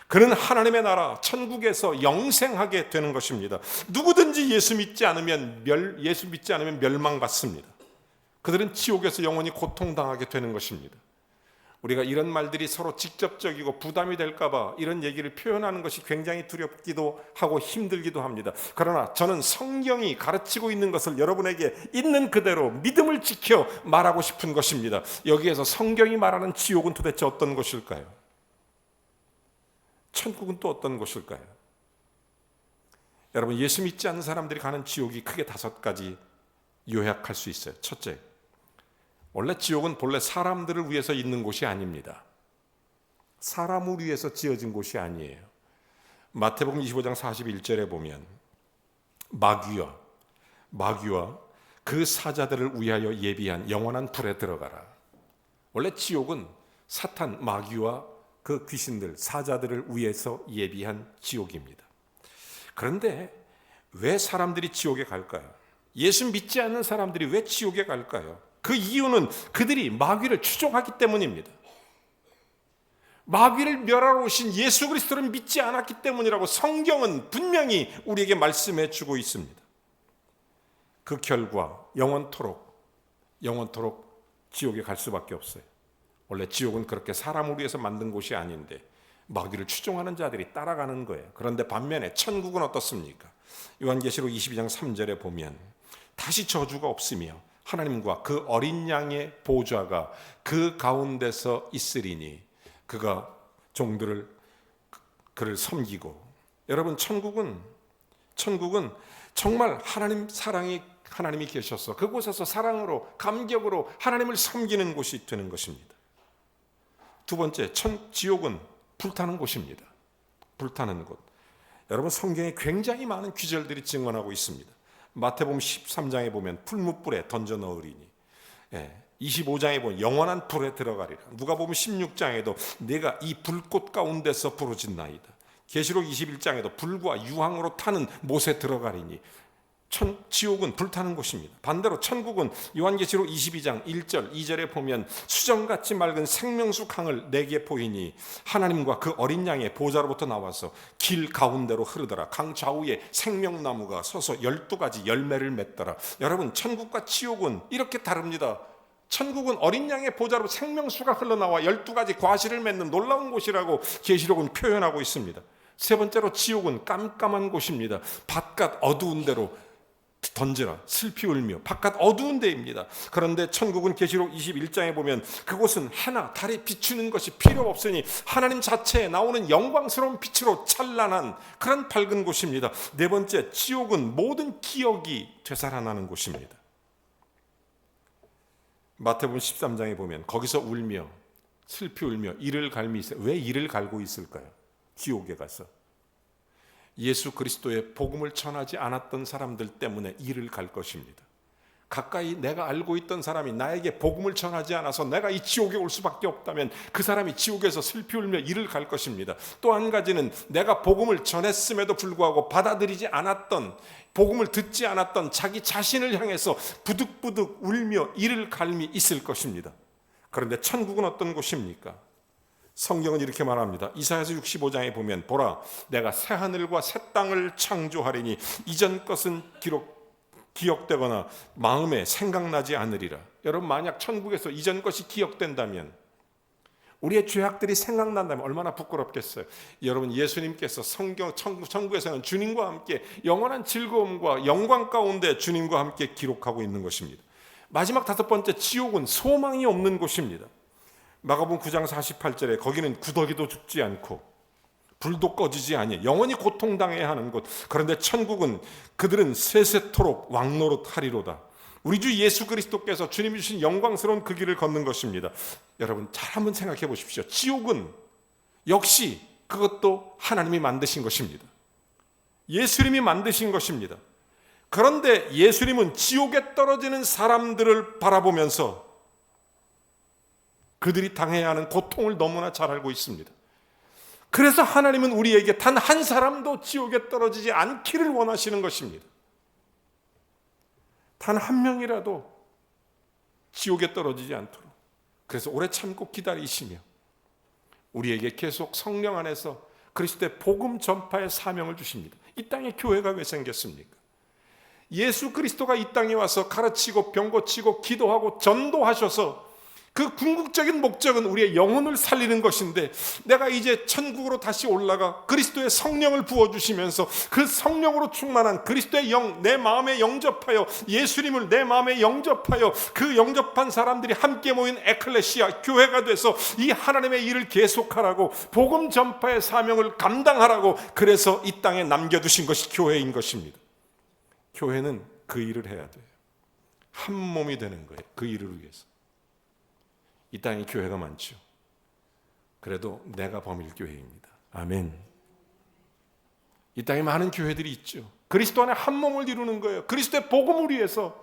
그는 하나님의 나라 천국에서 영생하게 되는 것입니다. 누구든지 예수 믿지 않으면 멸망받습니다. 그들은 지옥에서 영원히 고통당하게 되는 것입니다. 우리가 이런 말들이 서로 직접적이고 부담이 될까 봐 이런 얘기를 표현하는 것이 굉장히 두렵기도 하고 힘들기도 합니다. 그러나 저는 성경이 가르치고 있는 것을 여러분에게 있는 그대로 믿음을 지켜 말하고 싶은 것입니다. 여기에서 성경이 말하는 지옥은 도대체 어떤 곳일까요? 천국은 또 어떤 곳일까요? 여러분, 예수 믿지 않는 사람들이 가는 지옥이 크게 5가지 요약할 수 있어요. 첫째, 원래 지옥은 본래 사람들을 위해서 있는 곳이 아닙니다. 사람을 위해서 지어진 곳이 아니에요. 마태복음 25장 41절에 보면 마귀와 그 사자들을 위하여 예비한 영원한 불에 들어가라. 원래 지옥은 사탄, 마귀와 그 귀신들, 사자들을 위해서 예비한 지옥입니다. 그런데 왜 사람들이 지옥에 갈까요? 예수 믿지 않는 사람들이 왜 지옥에 갈까요? 그 이유는 그들이 마귀를 추종하기 때문입니다. 마귀를 멸하러 오신 예수 그리스도를 믿지 않았기 때문이라고 성경은 분명히 우리에게 말씀해 주고 있습니다. 그 결과 영원토록 지옥에 갈 수밖에 없어요. 원래 지옥은 그렇게 사람을 위해서 만든 곳이 아닌데 마귀를 추종하는 자들이 따라가는 거예요. 그런데 반면에 천국은 어떻습니까? 요한계시록 22장 3절에 보면 다시 저주가 없으며 하나님과 그 어린 양의 보좌가 그 가운데서 있으리니 그가 종들을 그를 섬기고. 여러분, 천국은 정말 하나님이 계셔서 그곳에서 사랑으로 감격으로 하나님을 섬기는 곳이 되는 것입니다. 두 번째, 지옥은 불타는 곳입니다. 불타는 곳. 여러분, 성경에 굉장히 많은 귀절들이 증언하고 있습니다. 마태복음 13장에 보면 풀무불에 던져 넣으리니, 25장에 보면 영원한 불에 들어가리라. 누가복음 16장에도 내가 이 불꽃 가운데서 부르짖나이다. 계시록 21장에도 불과 유황으로 타는 못에 들어가리니, 지옥은 불타는 곳입니다. 반대로 천국은 요한계시록 22장 1절 2절에 보면 수정같이 맑은 생명수 강을 내게 보이니 하나님과 그 어린 양의 보좌로부터 나와서 길 가운데로 흐르더라. 강 좌우에 생명나무가 서서 12가지 열매를 맺더라. 여러분, 천국과 지옥은 이렇게 다릅니다. 천국은 어린 양의 보좌로 생명수가 흘러나와 12가지 과실을 맺는 놀라운 곳이라고 계시록은 표현하고 있습니다. 세 번째로 지옥은 깜깜한 곳입니다. 바깥 어두운 데로 던지라. 슬피 울며 바깥 어두운 데입니다. 그런데 천국은 계시록 21장에 보면 그곳은 해나 달이 비추는 것이 필요 없으니 하나님 자체에 나오는 영광스러운 빛으로 찬란한 그런 밝은 곳입니다. 네 번째, 지옥은 모든 기억이 되살아나는 곳입니다. 마태복음 13장에 보면 거기서 울며 슬피 울며 이를 갈미 있어요. 왜 이를 갈고 있을까요? 지옥에 가서 예수 그리스도의 복음을 전하지 않았던 사람들 때문에 이를 갈 것입니다. 가까이 내가 알고 있던 사람이 나에게 복음을 전하지 않아서 내가 이 지옥에 올 수밖에 없다면 그 사람이 지옥에서 슬피 울며 이를 갈 것입니다. 또 한 가지는 내가 복음을 전했음에도 불구하고 받아들이지 않았던, 복음을 듣지 않았던 자기 자신을 향해서 부득부득 울며 이를 갈미 있을 것입니다. 그런데 천국은 어떤 곳입니까? 성경은 이렇게 말합니다. 이사야서 65장에 보면 보라, 내가 새 하늘과 새 땅을 창조하리니 이전 것은 기억되거나 마음에 생각나지 않으리라. 여러분, 만약 천국에서 이전 것이 기억된다면, 우리의 죄악들이 생각난다면 얼마나 부끄럽겠어요. 여러분, 예수님께서 천국에서는 주님과 함께 영원한 즐거움과 영광 가운데 주님과 함께 기록하고 있는 것입니다. 마지막 다섯 번째, 지옥은 소망이 없는 곳입니다. 마가복음 9장 48절에 거기는 구더기도 죽지 않고 불도 꺼지지 아니 영원히 고통당해야 하는 곳. 그런데 천국은 그들은 세세토록 왕노릇하리로다. 우리 주 예수 그리스도께서 주님이 주신 영광스러운 그 길을 걷는 것입니다. 여러분, 잘 한번 생각해 보십시오. 지옥은 역시 그것도 하나님이 만드신 것입니다. 예수님이 만드신 것입니다. 그런데 예수님은 지옥에 떨어지는 사람들을 바라보면서 그들이 당해야 하는 고통을 너무나 잘 알고 있습니다. 그래서 하나님은 우리에게 단 한 사람도 지옥에 떨어지지 않기를 원하시는 것입니다. 단 한 명이라도 지옥에 떨어지지 않도록. 그래서 오래 참고 기다리시며 우리에게 계속 성령 안에서 그리스도의 복음 전파의 사명을 주십니다. 이 땅에 교회가 왜 생겼습니까? 예수 그리스도가 이 땅에 와서 가르치고 병 고치고 기도하고 전도하셔서 그 궁극적인 목적은 우리의 영혼을 살리는 것인데, 내가 이제 천국으로 다시 올라가 그리스도의 성령을 부어주시면서 그 성령으로 충만한 그리스도의 영, 내 마음에 영접하여 예수님을 내 마음에 영접하여 그 영접한 사람들이 함께 모인 에클레시아, 교회가 돼서 이 하나님의 일을 계속하라고, 복음 전파의 사명을 감당하라고, 그래서 이 땅에 남겨두신 것이 교회인 것입니다. 교회는 그 일을 해야 돼요. 한 몸이 되는 거예요. 그 일을 위해서. 이 땅에 교회가 많죠. 그래도 내가 범일교회입니다. 아멘. 이 땅에 많은 교회들이 있죠. 그리스도 안에 한 몸을 이루는 거예요. 그리스도의 복음을 위해서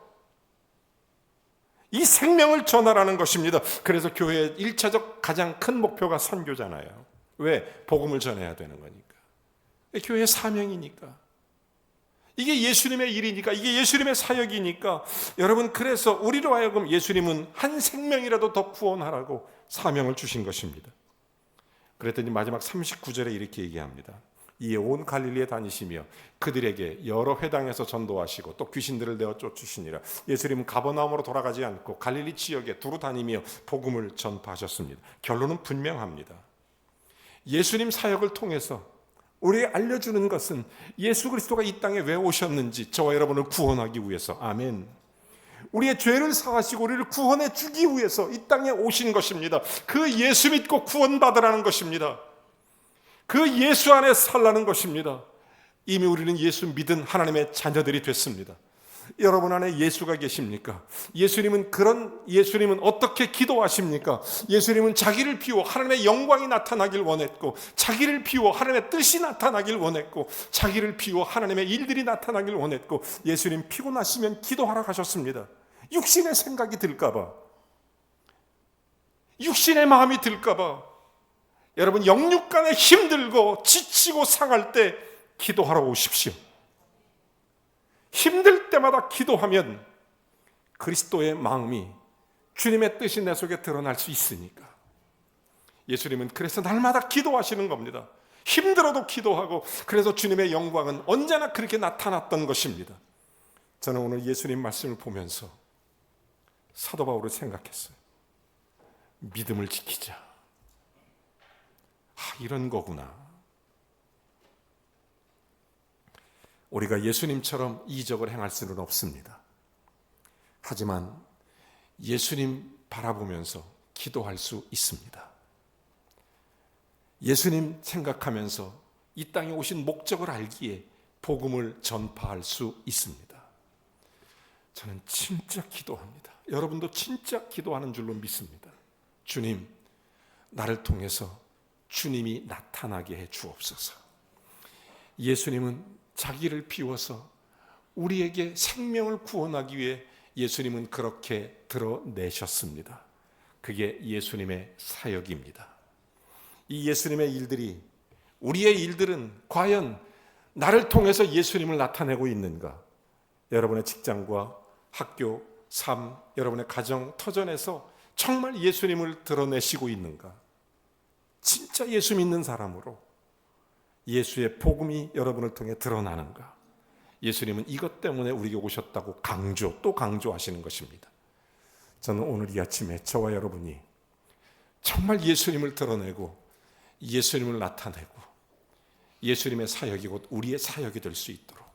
이 생명을 전하라는 것입니다. 그래서 교회의 1차적 가장 큰 목표가 선교잖아요. 왜? 복음을 전해야 되는 거니까. 교회의 사명이니까. 이게 예수님의 일이니까, 이게 예수님의 사역이니까. 여러분, 그래서 우리로 하여금 예수님은 한 생명이라도 더 구원하라고 사명을 주신 것입니다. 그랬더니 마지막 39절에 이렇게 얘기합니다. 이에 온 갈릴리에 다니시며 그들에게 여러 회당에서 전도하시고 또 귀신들을 내어 쫓으시니라. 예수님은 가버나움으로 돌아가지 않고 갈릴리 지역에 두루 다니며 복음을 전파하셨습니다. 결론은 분명합니다. 예수님 사역을 통해서 우리에게 알려주는 것은 예수 그리스도가 이 땅에 왜 오셨는지, 저와 여러분을 구원하기 위해서. 아멘. 우리의 죄를 사하시고 우리를 구원해 주기 위해서 이 땅에 오신 것입니다. 그 예수 믿고 구원받으라는 것입니다. 그 예수 안에 살라는 것입니다. 이미 우리는 예수 믿은 하나님의 자녀들이 됐습니다. 여러분 안에 예수가 계십니까? 예수님은 어떻게 기도하십니까? 예수님은 자기를 비워 하나님의 영광이 나타나길 원했고, 자기를 비워 하나님의 뜻이 나타나길 원했고, 자기를 비워 하나님의 일들이 나타나길 원했고, 예수님 피곤하시면 기도하러 가셨습니다. 육신의 생각이 들까 봐. 육신의 마음이 들까봐. 여러분, 영육간에 힘들고 지치고 상할 때 기도하러 오십시오. 힘들 때마다 기도하면 그리스도의 마음이, 주님의 뜻이 내 속에 드러날 수 있으니까. 예수님은 그래서 날마다 기도하시는 겁니다. 힘들어도 기도하고, 그래서 주님의 영광은 언제나 그렇게 나타났던 것입니다. 저는 오늘 예수님 말씀을 보면서 사도 바울을 생각했어요. 믿음을 지키자. 이런 거구나. 우리가 예수님처럼 이적을 행할 수는 없습니다. 하지만 예수님 바라보면서 기도할 수 있습니다. 예수님 생각하면서 이 땅에 오신 목적을 알기에 복음을 전파할 수 있습니다. 저는 진짜 기도합니다. 여러분도 진짜 기도하는 줄로 믿습니다. 주님, 나를 통해서 주님이 나타나게 해 주옵소서. 예수님은 자기를 비워서 우리에게 생명을 구원하기 위해 예수님은 그렇게 드러내셨습니다. 그게 예수님의 사역입니다. 이 예수님의 일들이, 우리의 일들은 과연 나를 통해서 예수님을 나타내고 있는가? 여러분의 직장과 학교, 삶, 여러분의 가정, 터전에서 정말 예수님을 드러내시고 있는가? 진짜 예수 믿는 사람으로 예수의 복음이 여러분을 통해 드러나는가? 예수님은 이것 때문에 우리에게 오셨다고 또 강조하시는 것입니다. 저는 오늘 이 아침에 저와 여러분이 정말 예수님을 드러내고 예수님을 나타내고 예수님의 사역이 곧 우리의 사역이 될 수 있도록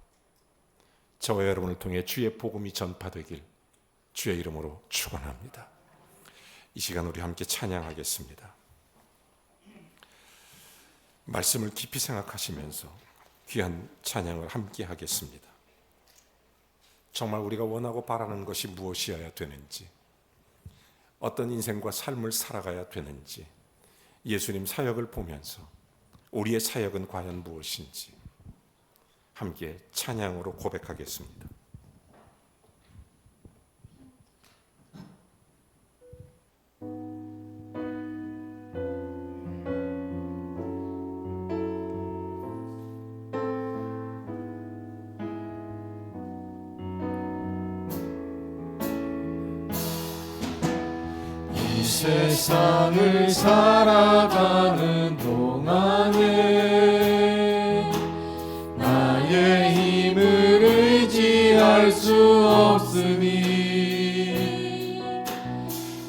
저와 여러분을 통해 주의 복음이 전파되길 주의 이름으로 축원합니다. 이 시간 우리 함께 찬양하겠습니다. 말씀을 깊이 생각하시면서 귀한 찬양을 함께 하겠습니다. 정말 우리가 원하고 바라는 것이 무엇이어야 되는지, 어떤 인생과 삶을 살아가야 되는지, 예수님 사역을 보면서 우리의 사역은 과연 무엇인지 함께 찬양으로 고백하겠습니다. 세상을 살아가는 동안에 나의 힘을 의지할 수 없으니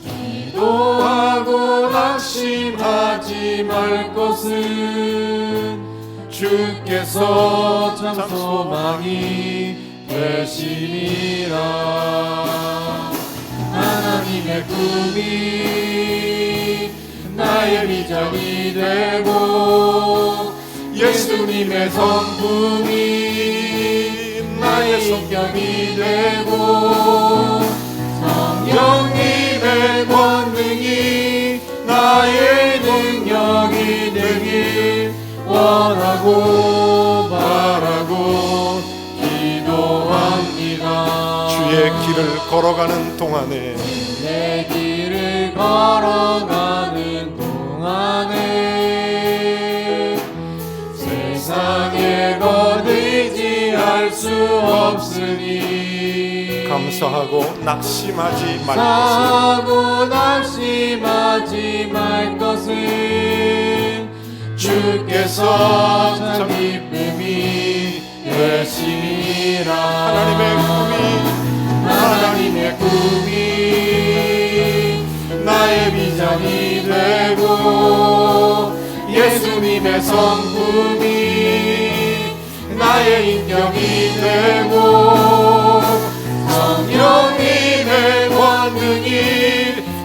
기도하고 낙심하지 말 것은 주께서 참 소망이 되시니라. 하나님의 꿈이 나의 비전이 되고 예수님의 성품이 나의 성격이 되고 성령님의 권능이 나의 능력이 되길 원하고 바라고 기도합니다. 주의 길을 걸어가는 동안에 내 길을 걸어가는 동안에 세상에 것 의지할 수 없으니 감사하고 낙심하지 말 것은 주께서 참 기쁨이 되시니라. 하나님의 꿈이 나의 비전이 되고 예수님의 성품이 나의 인격이 되고 성령님의 권능이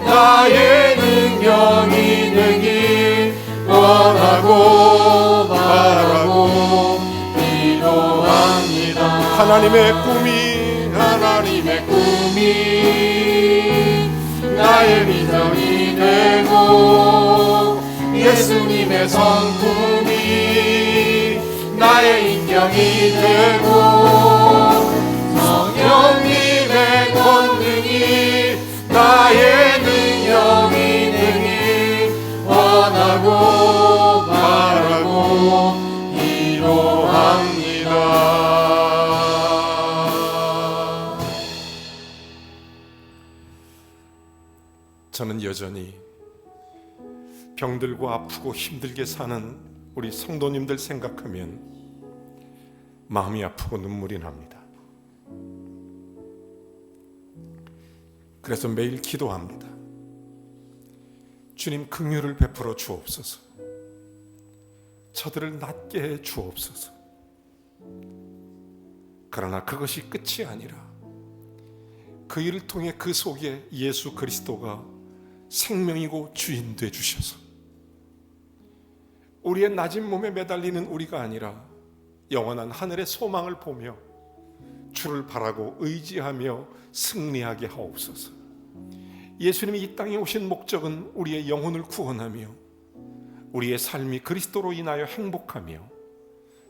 나의 능력이 되길 원하고 바라고 기도합니다. 하나님의 꿈이 나의 비전이 되고 예수님의 성품이 나의 인격이 되고 성령님의 권능이 나의 능력이 되길 원하고 바라고 기도합니다. 저는 여전히 병들고 아프고 힘들게 사는 우리 성도님들 생각하면 마음이 아프고 눈물이 납니다. 그래서 매일 기도합니다. 주님, 긍휼을 베풀어 주옵소서. 저들을 낫게 해 주옵소서. 그러나 그것이 끝이 아니라 그 일을 통해 그 속에 예수 그리스도가 생명이고 주인 돼 주셔서 우리의 낮은 몸에 매달리는 우리가 아니라 영원한 하늘의 소망을 보며 주를 바라고 의지하며 승리하게 하옵소서. 예수님이 이 땅에 오신 목적은 우리의 영혼을 구원하며 우리의 삶이 그리스도로 인하여 행복하며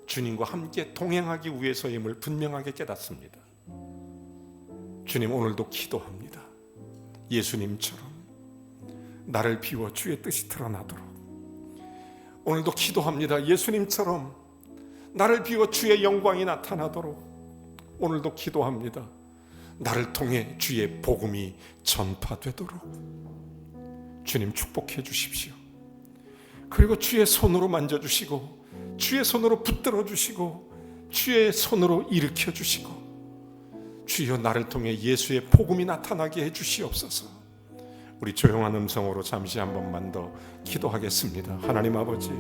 주님과 함께 동행하기 위해서임을 분명하게 깨닫습니다. 주님, 오늘도 기도합니다. 예수님처럼 나를 비워 주의 뜻이 드러나도록. 오늘도 기도합니다. 예수님처럼 나를 비워 주의 영광이 나타나도록. 오늘도 기도합니다. 나를 통해 주의 복음이 전파되도록. 주님, 축복해 주십시오. 그리고 주의 손으로 만져주시고 주의 손으로 붙들어 주시고 주의 손으로 일으켜 주시고 주여, 나를 통해 예수의 복음이 나타나게 해 주시옵소서. 우리 조용한 음성으로 잠시 한 번만 더 기도하겠습니다. 하나님 아버지,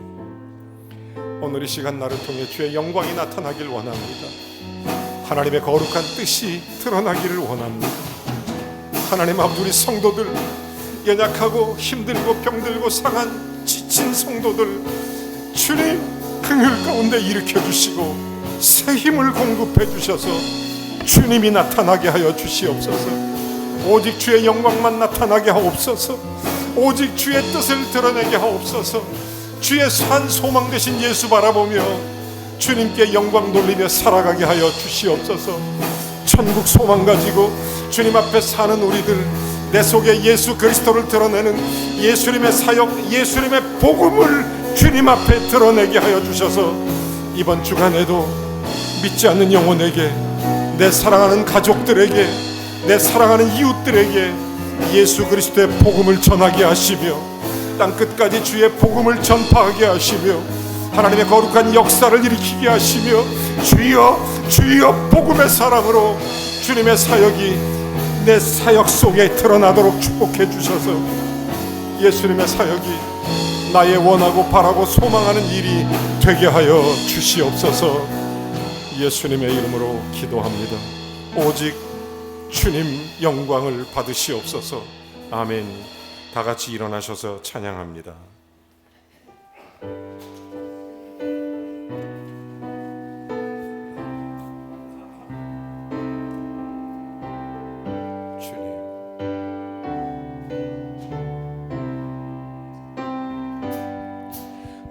오늘 이 시간 나를 통해 주의 영광이 나타나길 원합니다. 하나님의 거룩한 뜻이 드러나기를 원합니다. 하나님 아버지, 우리 성도들, 연약하고 힘들고 병들고 상한 지친 성도들, 주님 긍휼 가운데 일으켜 주시고 새 힘을 공급해 주셔서 주님이 나타나게 하여 주시옵소서. 오직 주의 영광만 나타나게 하옵소서. 오직 주의 뜻을 드러내게 하옵소서. 주의 산 소망 되신 예수 바라보며 주님께 영광 돌리며 살아가게 하여 주시옵소서. 천국 소망 가지고 주님 앞에 사는 우리들, 내 속에 예수 그리스도를 드러내는 예수님의 사역, 예수님의 복음을 주님 앞에 드러내게 하여 주셔서 이번 주간에도 믿지 않는 영혼에게, 내 사랑하는 가족들에게, 내 사랑하는 이웃들에게 예수 그리스도의 복음을 전하게 하시며 땅끝까지 주의 복음을 전파하게 하시며 하나님의 거룩한 역사를 일으키게 하시며 주여, 주여 복음의 사람으로 주님의 사역이 내 사역 속에 드러나도록 축복해 주셔서 예수님의 사역이 나의 원하고 바라고 소망하는 일이 되게 하여 주시옵소서. 예수님의 이름으로 기도합니다. 오직 주님 영광을 받으시옵소서. 아멘. 다 같이 일어나셔서 찬양합니다.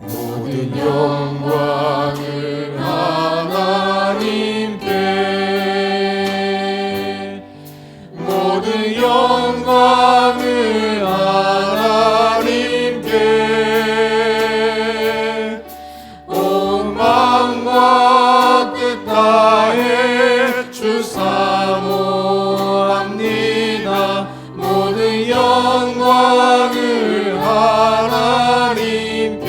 모든 영광을 하나님께, 모든 영광을 하나님께, 온 마음과 뜻 다해 주 사모합니다. 모든 영광을 하나님께.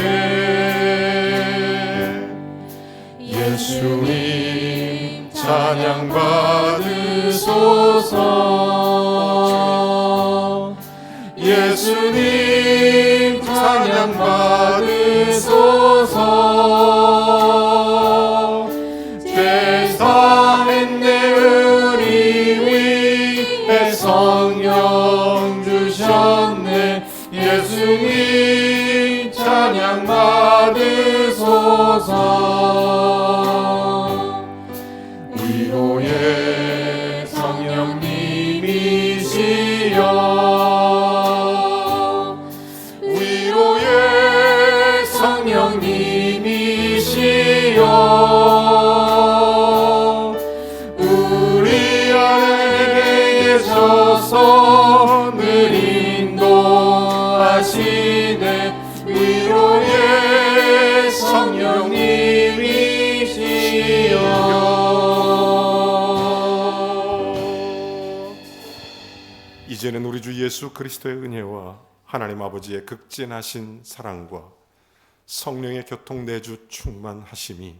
예수님 찬양 받으소서. 예수님 찬양 받으소서. 죄 사했네 우리 위에 성령 주셨네. 예수님 찬양 받으소서. 위로의 성령님이시여, 위로의 성령님이시여, 우리 안에 계셔서 늘 인도하시네. 위로의 성령님이시여. 이제는 우리 주 예수 그리스도의 은혜와 하나님 아버지의 극진하신 사랑과 성령의 교통내주 충만하심이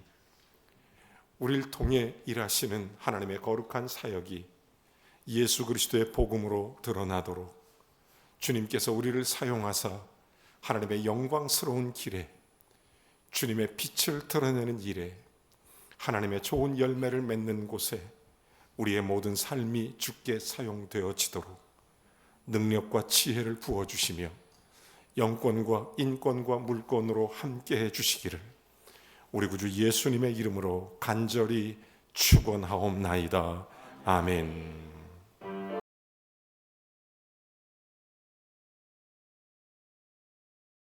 우리를 통해 일하시는 하나님의 거룩한 사역이 예수 그리스도의 복음으로 드러나도록 주님께서 우리를 사용하사 하나님의 영광스러운 길에 주님의 빛을 드러내는 일에 하나님의 좋은 열매를 맺는 곳에 우리의 모든 삶이 주께 사용되어지도록 능력과 지혜를 부어주시며 영권과 인권과 물권으로 함께해 주시기를 우리 구주 예수님의 이름으로 간절히 축원하옵나이다. 아멘.